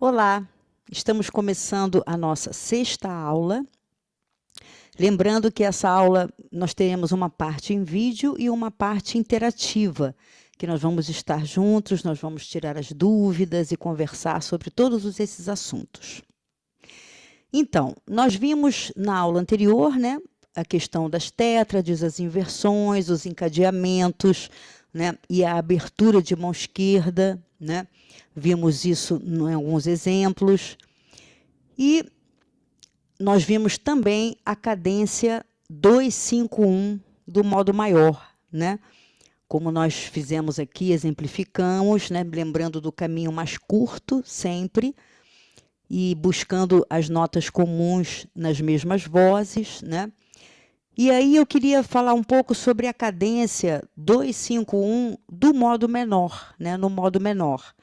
Olá, estamos começando a nossa sexta aula. Lembrando que essa aula nós teremos uma parte em vídeo e uma parte interativa, que nós vamos estar juntos, nós vamos tirar as dúvidas e conversar sobre todos esses assuntos. Então, nós vimos na aula anterior, né, a questão das tétrades, as inversões, os encadeamentos, né, e a abertura de mão esquerda, né? Vimos isso em alguns exemplos. E nós vimos também a cadência 2-5-1 do modo maior, né? Como nós fizemos aqui, exemplificamos, né? Lembrando do caminho mais curto sempre e buscando as notas comuns nas mesmas vozes, né? E aí eu queria falar um pouco sobre a cadência 2-5-1 do modo menor, né? No modo menor.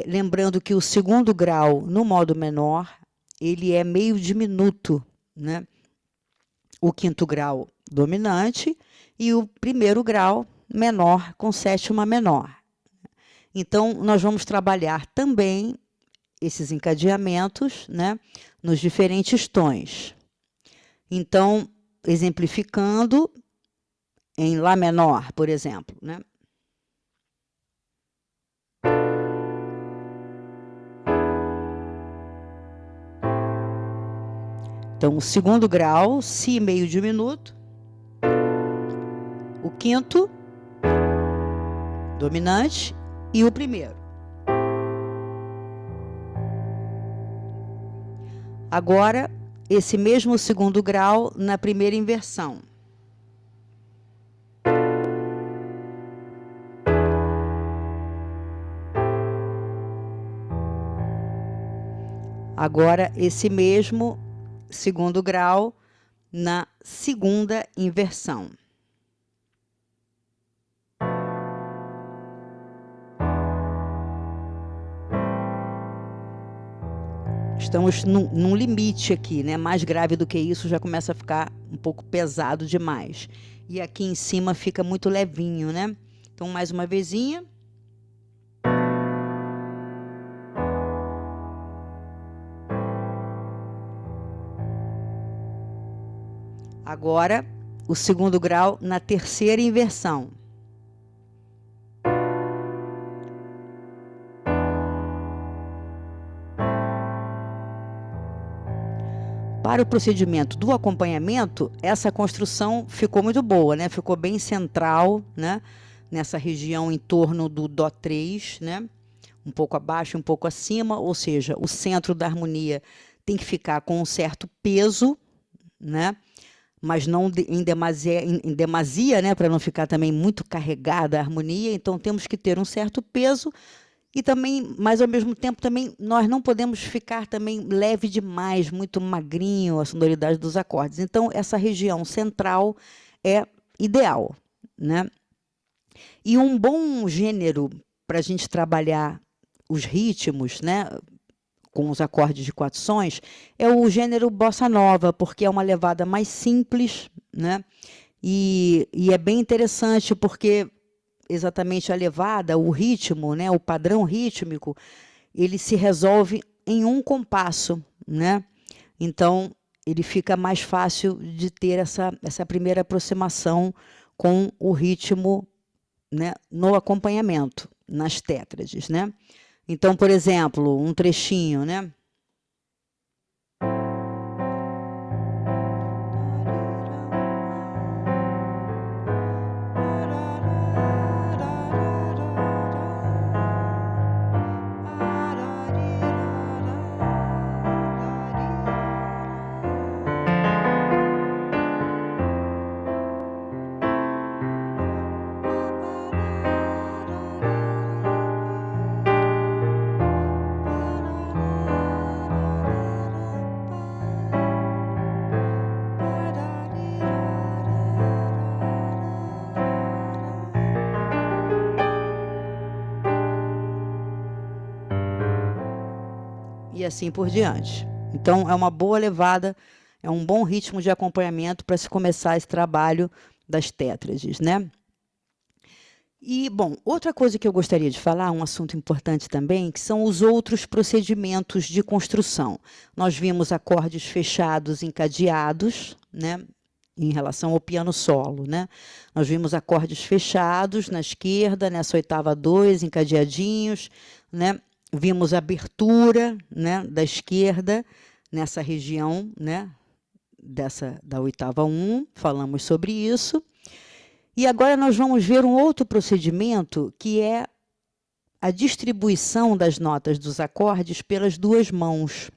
Lembrando que o segundo grau no modo menor, ele é meio diminuto, né? O quinto grau dominante e o primeiro grau menor com sétima menor. Então, nós vamos trabalhar também esses encadeamentos, né, nos diferentes tons. Então, exemplificando em Lá menor, por exemplo, né? Então, o segundo grau, Si meio diminuto. O quinto, dominante, e o primeiro. Agora, esse mesmo segundo grau na primeira inversão. Agora, esse mesmo segundo grau na segunda inversão. Estamos num limite aqui, né? Mais grave do que isso já começa a ficar um pouco pesado demais. E aqui em cima fica muito levinho, né? Então, mais uma vezinha. Agora, o segundo grau na terceira inversão. Para o procedimento do acompanhamento, essa construção ficou muito boa, né? Ficou bem central, né? Nessa região em torno do Dó3, né? Um pouco abaixo, um pouco acima, ou seja, o centro da harmonia tem que ficar com um certo peso, né? Mas não em demasia, né? Para não ficar também muito carregada a harmonia, então temos que ter um certo peso. E também, mas ao mesmo tempo, também nós não podemos ficar também leve demais, muito magrinho a sonoridade dos acordes. Então, essa região central é ideal, né? E um bom gênero para a gente trabalhar os ritmos, né, com os acordes de quatro sons, é o gênero bossa nova, porque é uma levada mais simples, né? E é bem interessante porque exatamente a levada, o ritmo, né, o padrão rítmico, ele se resolve em um compasso, né? Então, ele fica mais fácil de ter essa primeira aproximação com o ritmo, né, no acompanhamento, nas tétrades, né? Então, por exemplo, um trechinho, né? E assim por diante. Então, é uma boa levada, é um bom ritmo de acompanhamento para se começar esse trabalho das tétrades, né? E, bom, outra coisa que eu gostaria de falar, um assunto importante também, que são os outros procedimentos de construção. Nós vimos acordes fechados encadeados, né, em relação ao piano solo, né? Nós vimos acordes fechados na esquerda, nessa oitava 2, encadeadinhos, né? Vimos a abertura, né, da esquerda nessa região, né, da oitava 1, falamos sobre isso. E agora nós vamos ver um outro procedimento, que é a distribuição das notas dos acordes pelas duas mãos.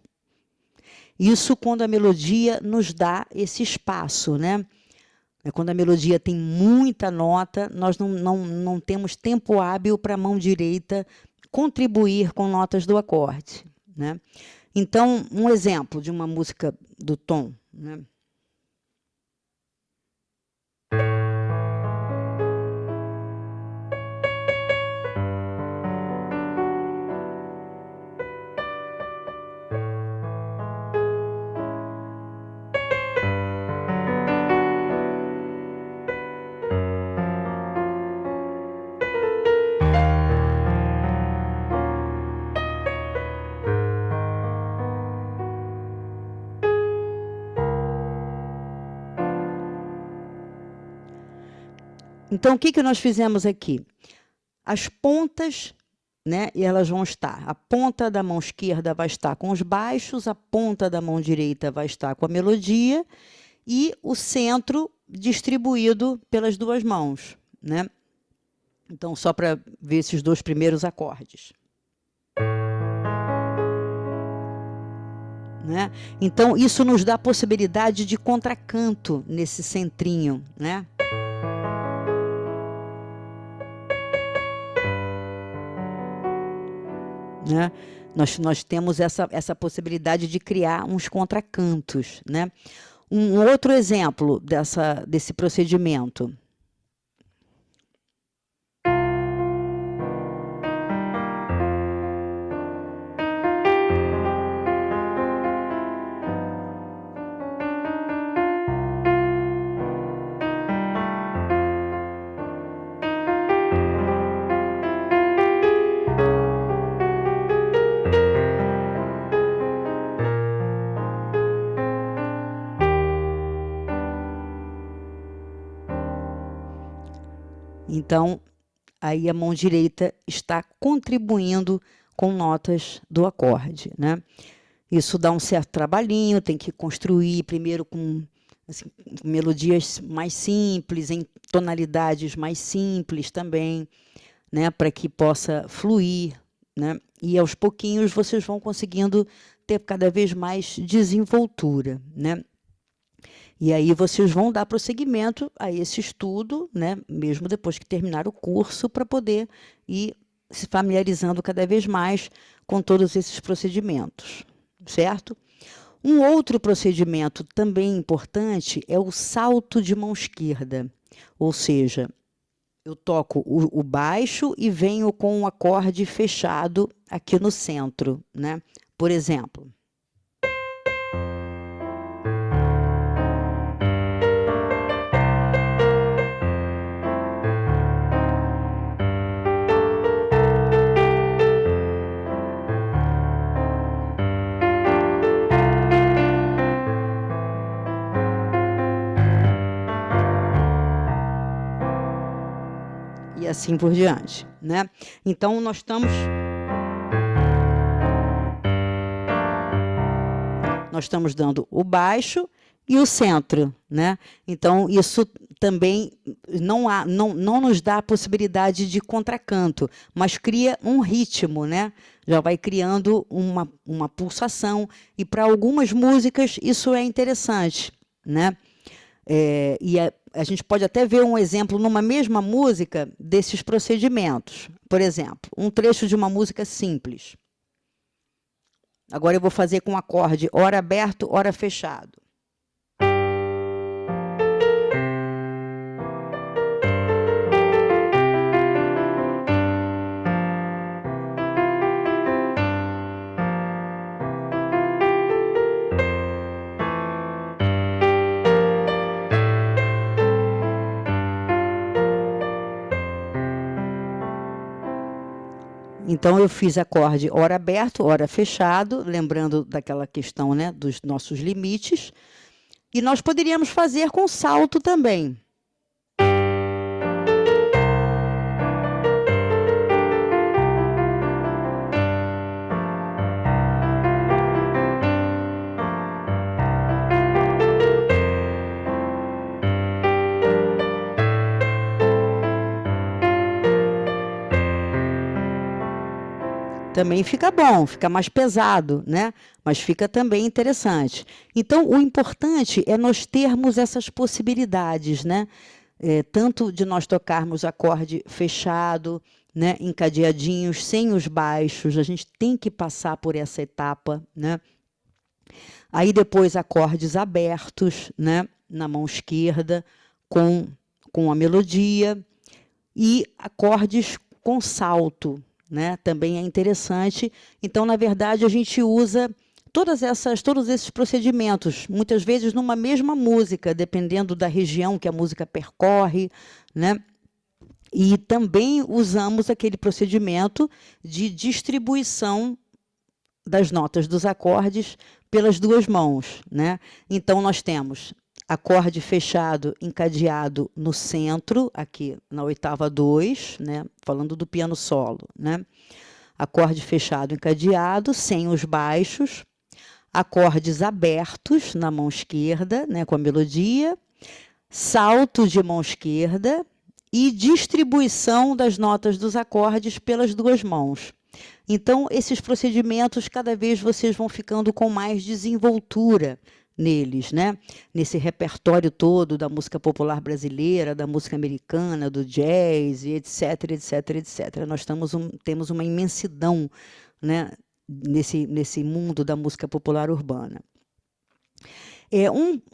Isso quando a melodia nos dá esse espaço, né? Quando a melodia tem muita nota, nós não temos tempo hábil para a mão direita contribuir com notas do acorde, né? Então, um exemplo de uma música do tom, né? Então, o que nós fizemos aqui? As pontas, né, e elas vão estar, a ponta da mão esquerda vai estar com os baixos, a ponta da mão direita vai estar com a melodia e o centro distribuído pelas duas mãos, né? Então, só para ver esses dois primeiros acordes. Né? Então, isso nos dá a possibilidade de contracanto nesse centrinho, né? Né? Nós temos essa possibilidade de criar uns contracantos, né? Um outro exemplo desse procedimento. Então, aí a mão direita está contribuindo com notas do acorde, né? Isso dá um certo trabalhinho, tem que construir primeiro com assim, melodias mais simples, em tonalidades mais simples também, né? Para que possa fluir, né? E aos pouquinhos vocês vão conseguindo ter cada vez mais desenvoltura, né? E aí vocês vão dar prosseguimento a esse estudo, né, mesmo depois que terminar o curso, para poder ir se familiarizando cada vez mais com todos esses procedimentos, certo? Um outro procedimento também importante é o salto de mão esquerda, ou seja, eu toco o baixo e venho com um acorde fechado aqui no centro, né? Por exemplo. E assim por diante, né? Então, nós estamos dando o baixo e o centro, né? Então, isso também não nos dá a possibilidade de contracanto, mas cria um ritmo, né? Já vai criando uma pulsação, e para algumas músicas isso é interessante, né? E a gente pode até ver um exemplo numa mesma música desses procedimentos. Por exemplo, um trecho de uma música simples. Agora eu vou fazer com um acorde ora aberto, ora fechado. Então, eu fiz acorde hora aberto, hora fechado, lembrando daquela questão, né, dos nossos limites. E nós poderíamos fazer com salto também. Também fica bom, fica mais pesado, né? Mas fica também interessante. Então, o importante é nós termos essas possibilidades, né? Tanto de nós tocarmos acorde fechado, né? Encadeadinhos, sem os baixos, a gente tem que passar por essa etapa, né? Aí depois acordes abertos, né? Na mão esquerda, com a melodia, e acordes com salto, né? Também é interessante. Então, na verdade, a gente usa todos esses procedimentos, muitas vezes numa mesma música, dependendo da região que a música percorre, né? E também usamos aquele procedimento de distribuição das notas dos acordes pelas duas mãos, né? Então, nós temos acorde fechado encadeado no centro, aqui na oitava 2, né? Falando do piano solo, né? Acorde fechado encadeado, sem os baixos, acordes abertos na mão esquerda, né? Com a melodia, salto de mão esquerda e distribuição das notas dos acordes pelas duas mãos. Então, esses procedimentos, cada vez vocês vão ficando com mais desenvoltura neles, né? Nesse repertório todo da música popular brasileira, da música americana, do jazz, etc, etc, etc. Nós temos uma imensidão, né, nesse mundo da música popular urbana.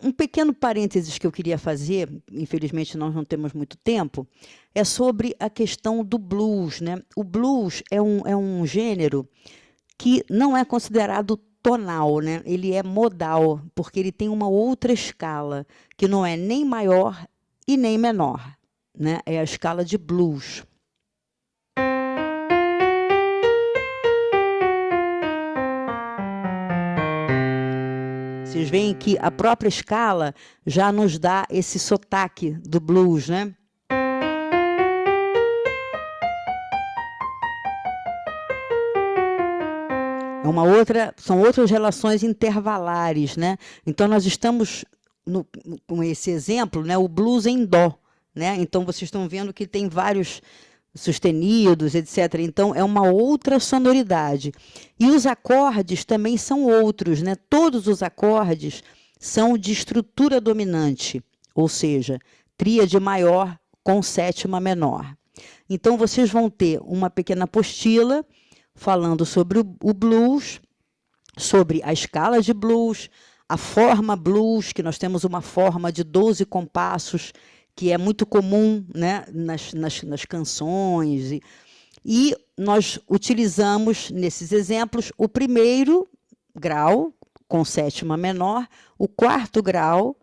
Um pequeno parênteses que eu queria fazer, infelizmente nós não temos muito tempo, é sobre a questão do blues, né? O blues é um gênero que não é considerado tonal, né? Ele é modal, porque ele tem uma outra escala, que não é nem maior e nem menor, né? É a escala de blues. Vocês veem que a própria escala já nos dá esse sotaque do blues, né? São outras relações intervalares, né? Então, nós estamos com esse exemplo, né? O blues em dó, né? Então, vocês estão vendo que tem vários sustenidos, etc. Então, é uma outra sonoridade. E os acordes também são outros, né? Todos os acordes são de estrutura dominante, ou seja, tríade maior com sétima menor. Então, vocês vão ter uma pequena apostila falando sobre o blues, sobre a escala de blues, a forma blues, que nós temos uma forma de 12 compassos, que é muito comum, né, nas canções. E nós utilizamos, nesses exemplos, o primeiro grau, com sétima menor, o quarto grau,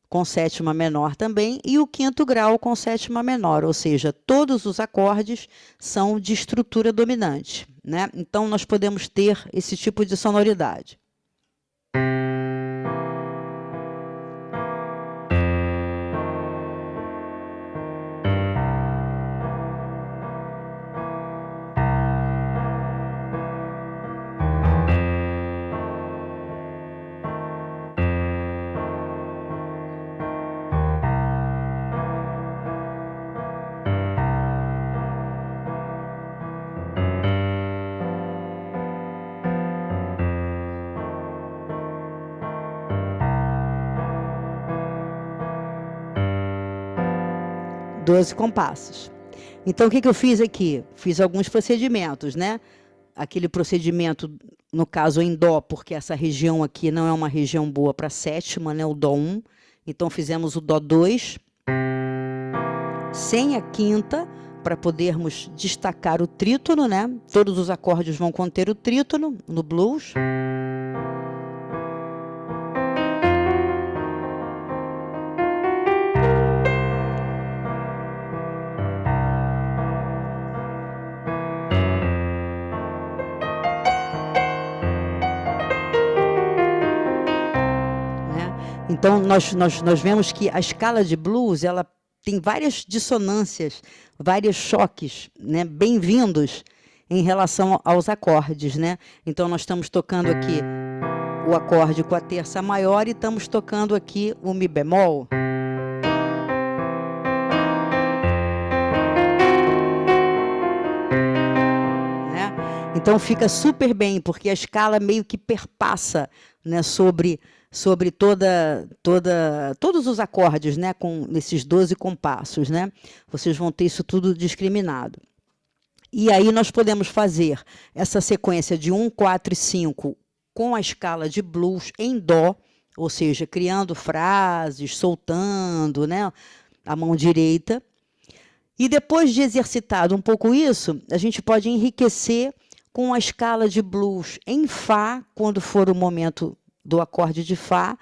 com sétima menor também, e o quinto grau com sétima menor, ou seja, todos os acordes são de estrutura dominante, né? Então, nós podemos ter esse tipo de sonoridade. Doze compassos. Então, o que eu fiz aqui? Fiz alguns procedimentos, né? Aquele procedimento, no caso, em dó, porque essa região aqui não é uma região boa para sétima, né? O dó 1. Então, fizemos o dó 2, sem a quinta, para podermos destacar o trítono, né? Todos os acordes vão conter o trítono no blues. Então, nós vemos que a escala de blues, ela tem várias dissonâncias, vários choques, né, bem-vindos em relação aos acordes, né? Então, nós estamos tocando aqui o acorde com a terça maior e estamos tocando aqui o mi bemol. Né? Então, fica super bem, porque a escala meio que perpassa, né, sobre todos os acordes, né, com esses 12 compassos, né? Vocês vão ter isso tudo discriminado. E aí nós podemos fazer essa sequência de 1, 4 e 5 com a escala de blues em dó, ou seja, criando frases, soltando, né, a mão direita. E depois de exercitado um pouco isso, a gente pode enriquecer com a escala de blues em Fá, quando for o momento do acorde de Fá,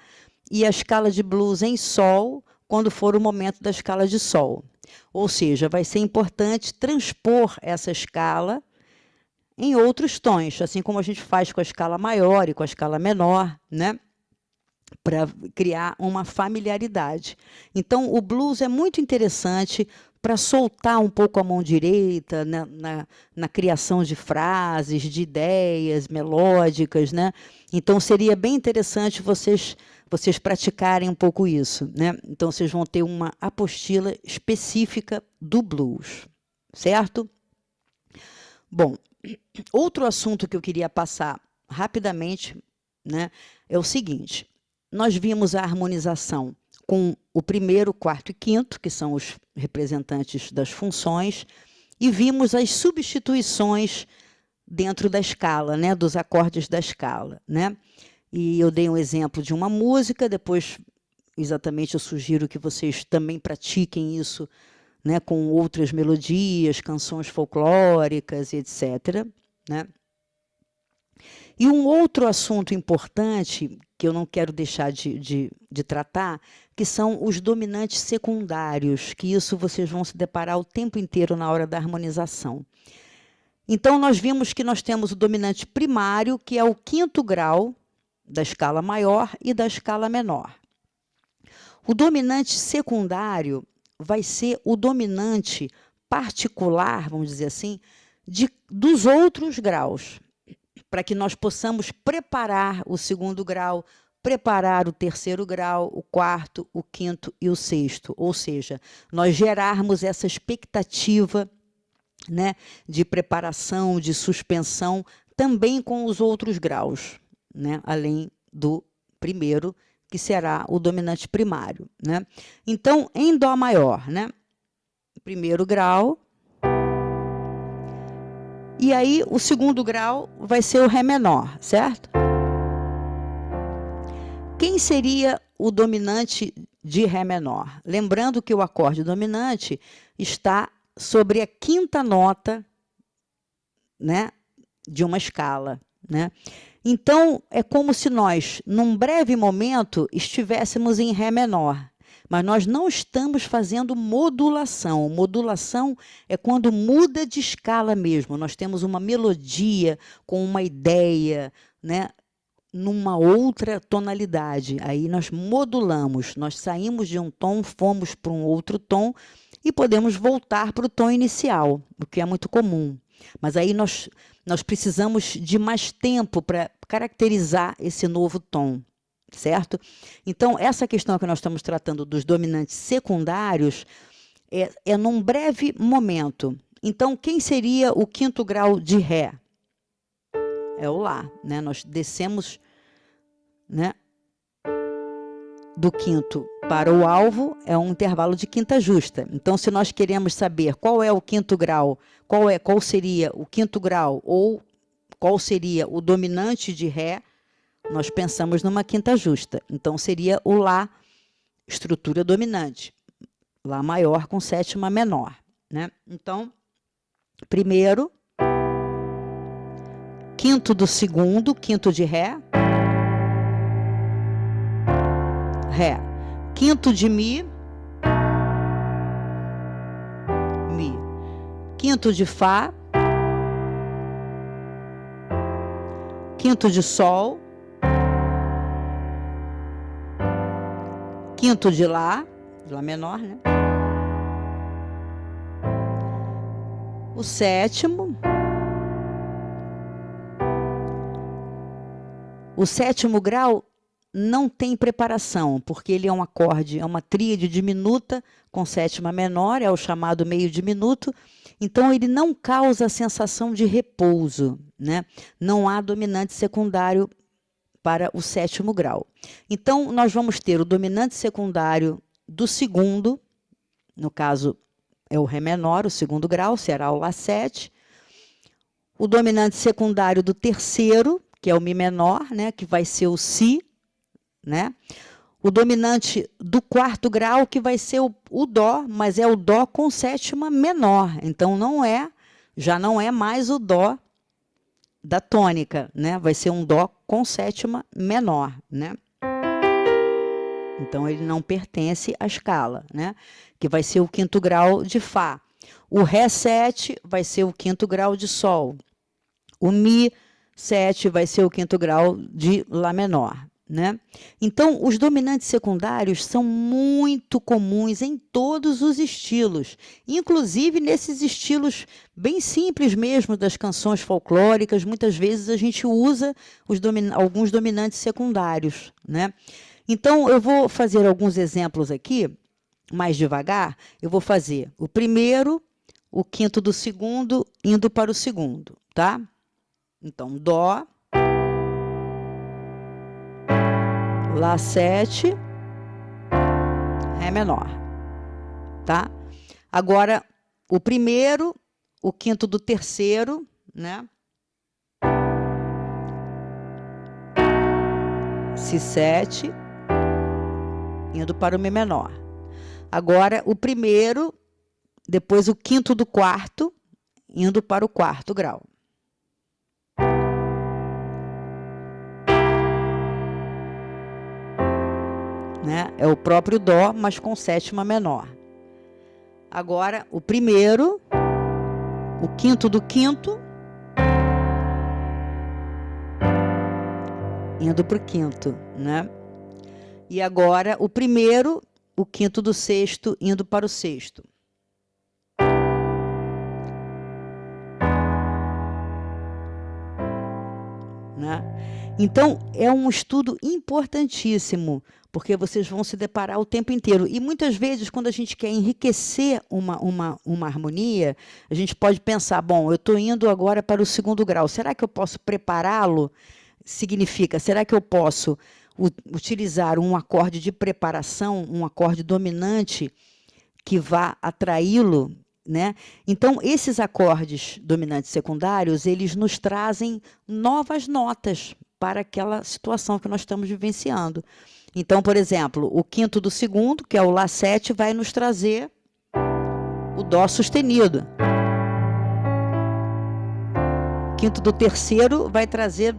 e a escala de blues em Sol, quando for o momento da escala de Sol. Ou seja, vai ser importante transpor essa escala em outros tons, assim como a gente faz com a escala maior e com a escala menor, né? Para criar uma familiaridade. Então, o blues é muito interessante para soltar um pouco a mão direita na criação de frases, de ideias melódicas, né? Então, seria bem interessante vocês praticarem um pouco isso, né? Então, vocês vão ter uma apostila específica do blues, certo? Bom, outro assunto que eu queria passar rapidamente, né, é o seguinte: nós vimos a harmonização com o primeiro, quarto e quinto, que são os representantes das funções, e vimos as substituições dentro da escala, né, dos acordes da escala, né? E eu dei um exemplo de uma música, depois, exatamente, eu sugiro que vocês também pratiquem isso, né, com outras melodias, canções folclóricas, etc., né? E um outro assunto importante, que eu não quero deixar de tratar, que são os dominantes secundários, que isso vocês vão se deparar o tempo inteiro na hora da harmonização. Então, nós vimos que nós temos o dominante primário, que é o quinto grau da escala maior e da escala menor. O dominante secundário vai ser o dominante particular, vamos dizer assim, dos outros graus, para que nós possamos preparar o segundo grau, preparar o terceiro grau, o quarto, o quinto e o sexto. Ou seja, nós gerarmos essa expectativa, né, de preparação, de suspensão, também com os outros graus, né, além do primeiro, que será o dominante primário, né? Então, em Dó maior, né, primeiro grau, e aí o segundo grau vai ser o Ré menor, certo? Quem seria o dominante de Ré menor? Lembrando que o acorde dominante está sobre a quinta nota, né, de uma escala, né? Então, é como se nós, num breve momento, estivéssemos em Ré menor, mas nós não estamos fazendo modulação. Modulação é quando muda de escala mesmo. Nós temos uma melodia com uma ideia, né, numa outra tonalidade. Aí nós modulamos, nós saímos de um tom, fomos para um outro tom e podemos voltar para o tom inicial, o que é muito comum. Mas aí nós precisamos de mais tempo para caracterizar esse novo tom, certo? Então, essa questão que nós estamos tratando dos dominantes secundários é num breve momento. Então, quem seria o quinto grau de Ré? É o Lá, né? Nós descemos, né, do quinto para o alvo, é um intervalo de quinta justa. Então, se nós queremos saber qual é o quinto grau, qual seria o quinto grau ou qual seria o dominante de Ré, nós pensamos numa quinta justa. Então, seria o Lá, estrutura dominante. Lá maior com sétima menor, né? Então, primeiro, quinto do segundo, quinto de Ré, Ré. Quinto de Mi, Mi. Quinto de Fá, quinto de Sol, quinto de Lá menor, né? O sétimo. O sétimo grau não tem preparação, porque ele é um acorde, é uma tríade diminuta com sétima menor, é o chamado meio diminuto, então ele não causa a sensação de repouso, né? Não há dominante secundário para o sétimo grau. Então, nós vamos ter o dominante secundário do segundo, no caso é o Ré menor, o segundo grau, será o Lá7, o dominante secundário do terceiro, que é o Mi menor, né, que vai ser o Si, né? O dominante do quarto grau, que vai ser o Dó, mas é o Dó com sétima menor. Então, já não é mais o Dó da tônica, né? Vai ser um Dó com sétima menor, né? Então, ele não pertence à escala, né? Que vai ser o quinto grau de Fá. O Ré7 vai ser o quinto grau de Sol. O Mi7 vai ser o quinto grau de Lá menor, né? Então, os dominantes secundários são muito comuns em todos os estilos, inclusive nesses estilos bem simples mesmo das canções folclóricas. Muitas vezes a gente usa alguns dominantes secundários, né? Então, eu vou fazer alguns exemplos aqui, mais devagar. Eu vou fazer o primeiro, o quinto do segundo, indo para o segundo, tá? Então, Dó, Lá7, Ré menor, tá? Agora, o primeiro, o quinto do terceiro, né? Si7, indo para o Mi menor. Agora, o primeiro, depois o quinto do quarto, indo para o quarto grau. Né? É o próprio Dó, mas com sétima menor. Agora, o primeiro, o quinto do quinto, indo para o quinto, né? E agora, o primeiro, o quinto do sexto, indo para o sexto. Né? Então, é um estudo importantíssimo, porque vocês vão se deparar o tempo inteiro. E muitas vezes, quando a gente quer enriquecer uma harmonia, a gente pode pensar, bom, eu estou indo agora para o segundo grau, será que eu posso prepará-lo? Significa, será que eu posso utilizar um acorde de preparação, um acorde dominante que vá atraí-lo, né? Então, esses acordes dominantes secundários, eles nos trazem novas notas para aquela situação que nós estamos vivenciando. Então, por exemplo, o quinto do segundo, que é o Lá7, vai nos trazer o Dó sustenido. O quinto do terceiro vai trazer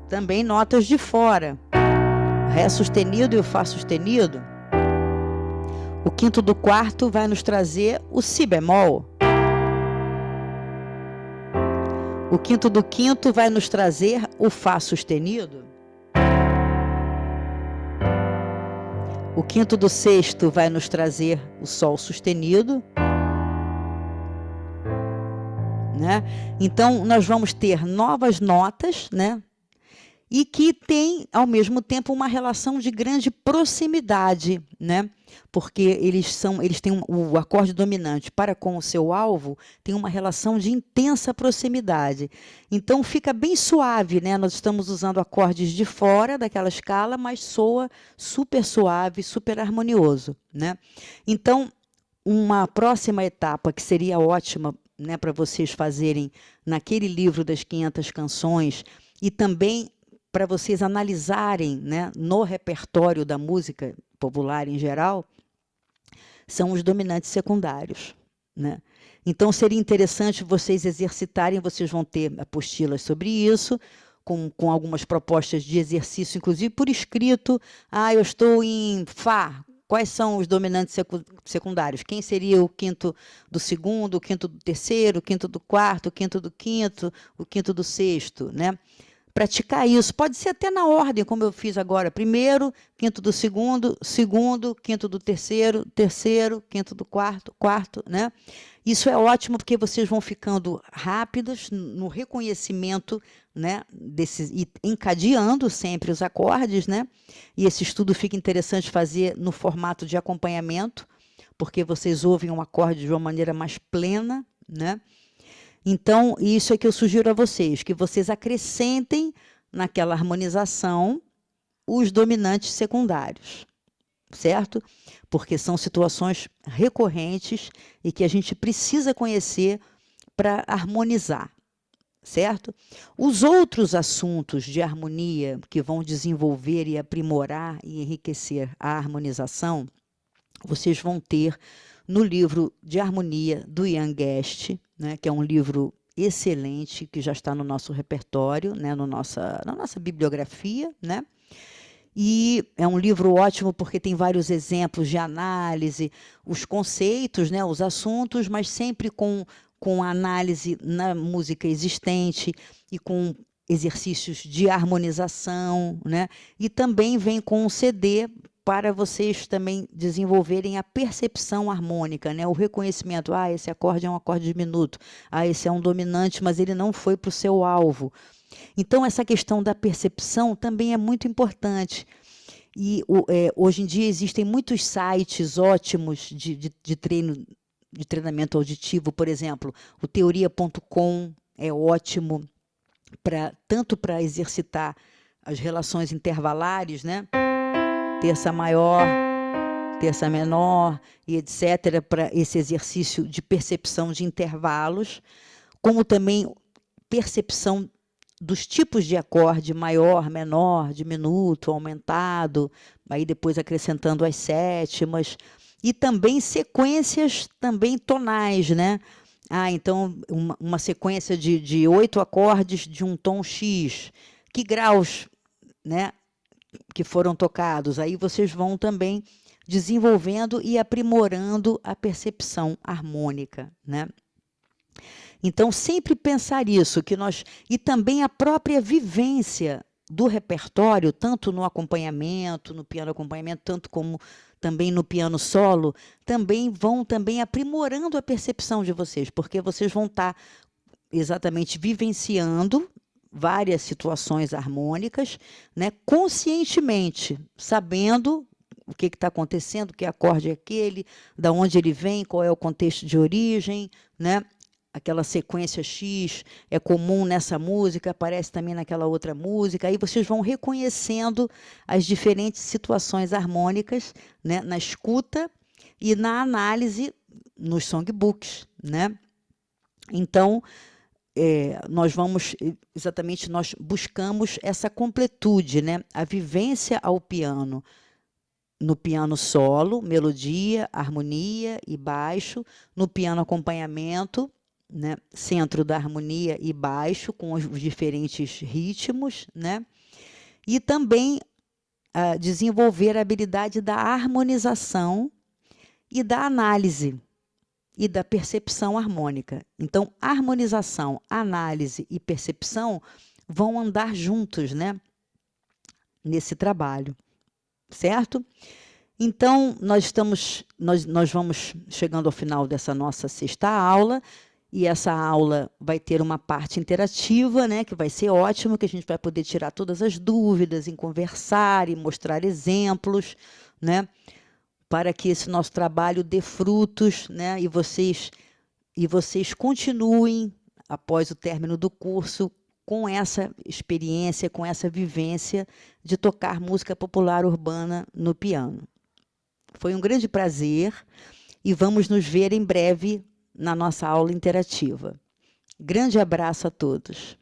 também notas de fora. O Ré sustenido e o Fá sustenido. O quinto do quarto vai nos trazer o Si bemol. O quinto do quinto vai nos trazer o Fá sustenido. O quinto do sexto vai nos trazer o Sol sustenido. Né? Então, nós vamos ter novas notas, né? E que tem, ao mesmo tempo, uma relação de grande proximidade, né? Porque eles têm o acorde dominante para com o seu alvo, tem uma relação de intensa proximidade. Então, fica bem suave, né? Nós estamos usando acordes de fora daquela escala, mas soa super suave, super harmonioso, né? Então, uma próxima etapa que seria ótima, né, para vocês fazerem naquele livro das 500 canções e também para vocês analisarem, né, no repertório da música popular em geral, são os dominantes secundários, né? Então, seria interessante vocês exercitarem, vocês vão ter apostilas sobre isso, com algumas propostas de exercício, inclusive por escrito. Ah, eu estou em Fá. Quais são os dominantes secundários? Quem seria o quinto do segundo, o quinto do terceiro, o quinto do quarto, o quinto do quinto, o quinto do sexto, né? praticar isso. Pode ser até na ordem, como eu fiz agora. Primeiro, quinto do segundo, segundo, quinto do terceiro, terceiro, quinto do quarto, quarto, né? Isso é ótimo porque vocês vão ficando rápidos no reconhecimento, né, desses, e encadeando sempre os acordes, né? E esse estudo fica interessante fazer no formato de acompanhamento, porque vocês ouvem um acorde de uma maneira mais plena, né? Então, isso é que eu sugiro a vocês, que vocês acrescentem naquela harmonização os dominantes secundários, certo? Porque são situações recorrentes e que a gente precisa conhecer para harmonizar, certo? Os outros assuntos de harmonia que vão desenvolver e aprimorar e enriquecer a harmonização, vocês vão ter no livro de harmonia do Ian Guest, né, que é um livro excelente, que já está no nosso repertório, né, na nossa bibliografia, né? E é um livro ótimo porque tem vários exemplos de análise, os conceitos, né, os assuntos, mas sempre com análise na música existente e com exercícios de harmonização, né? E também vem com um CD para vocês também desenvolverem a percepção harmônica, né? O reconhecimento, esse acorde é um acorde diminuto, esse é um dominante, mas ele não foi para o seu alvo. Então, essa questão da percepção também é muito importante. E hoje em dia existem muitos sites ótimos de treinamento auditivo, por exemplo, o teoria.com é ótimo, tanto para exercitar as relações intervalares, né? Terça maior, terça menor, e etc., para esse exercício de percepção de intervalos, como também percepção dos tipos de acorde, maior, menor, diminuto, aumentado, aí depois acrescentando as sétimas, e também sequências também tonais, né? Então, uma sequência de 8 acordes de um tom X, que graus, né, que foram tocados? Aí vocês vão também desenvolvendo e aprimorando a percepção harmônica, né? Então, sempre pensar isso, e também a própria vivência do repertório, tanto no acompanhamento, no piano acompanhamento, tanto como também no piano solo, vão aprimorando a percepção de vocês, porque vocês vão estar exatamente vivenciando várias situações harmônicas, né, conscientemente, sabendo o que está acontecendo, que acorde é aquele, de onde ele vem, qual é o contexto de origem, né? Aquela sequência X é comum nessa música, aparece também naquela outra música. Aí vocês vão reconhecendo as diferentes situações harmônicas, né, na escuta e na análise nos songbooks, né? Então, nós buscamos essa completude, né? A vivência ao piano, no piano solo, melodia, harmonia e baixo, no piano acompanhamento, né? Centro da harmonia e baixo, com os diferentes ritmos, né? E também desenvolver a habilidade da harmonização e da análise e da percepção harmônica. Então, harmonização, análise e percepção vão andar juntos, né, nesse trabalho, certo? Então, nós vamos chegando ao final dessa nossa 6ª aula, e essa aula vai ter uma parte interativa, né, que vai ser ótimo, que a gente vai poder tirar todas as dúvidas, em conversar e mostrar exemplos, né, para que esse nosso trabalho dê frutos, né, e vocês continuem, após o término do curso, com essa experiência, com essa vivência de tocar música popular urbana no piano. Foi um grande prazer e vamos nos ver em breve na nossa aula interativa. Grande abraço a todos.